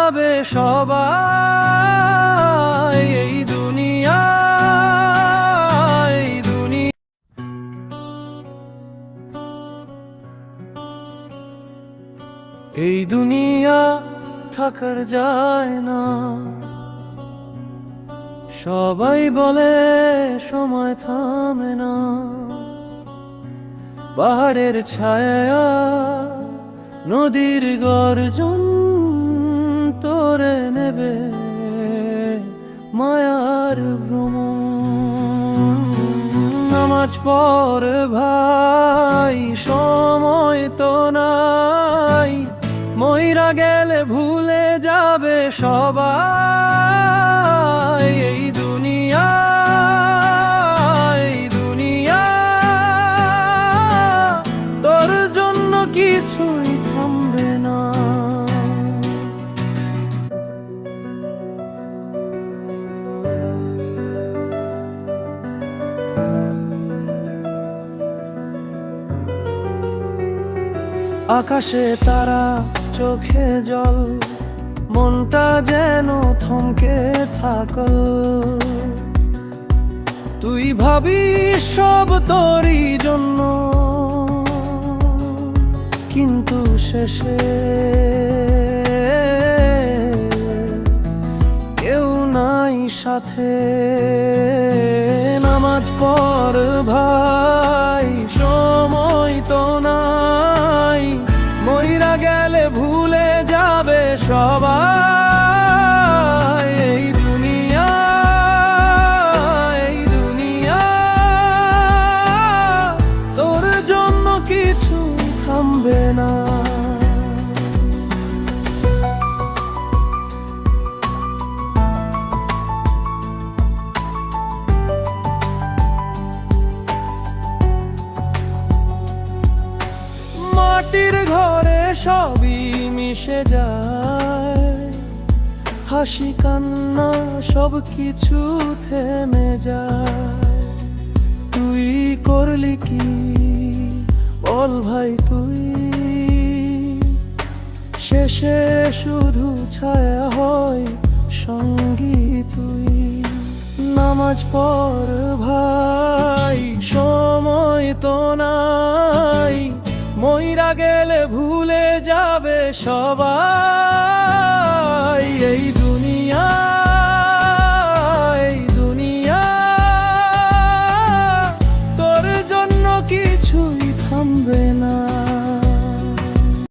যাবে সবাই। এই দুনিয়া এই দুনিয়া থাকার যায় না। সবাই বলে সময় থামে না। পাহাড়ের ছায়া, নদীর গর্জন তোরে নেবে মায়ার ভ্রমণ। নামাজ পড় ভাই, সময় তো নাই। মইরা গেলে ভুলে যাবে সবাই। এই দুনিয়া তোর জন্য কিছুই থামবে না। আকাশে তারা, চোখে জল, মনটা যেন থমকে থাকল। তুই ভাবিস সব তোরই জন্য, কিন্তু শেষে কেউ নাই সাথে। নামাজ পড় ভাই, সময় তো নাই। মইরা গেলে ভুলে যাবে সবাই। এই দুনিয়া তোর জন্য কিছু থামবে না। মাটির ঘরে সবই মিশে যায়, হাসি কান্না সব কিছু থেমে যায়। তুই করলি কি বল ভাই, তুই শেষে শুধু ছায়া হয় সঙ্গী তুই। নামাজ পড় ভাই, সময় তো নাই। মইরা গেলে ভুলে যাবে সবাই।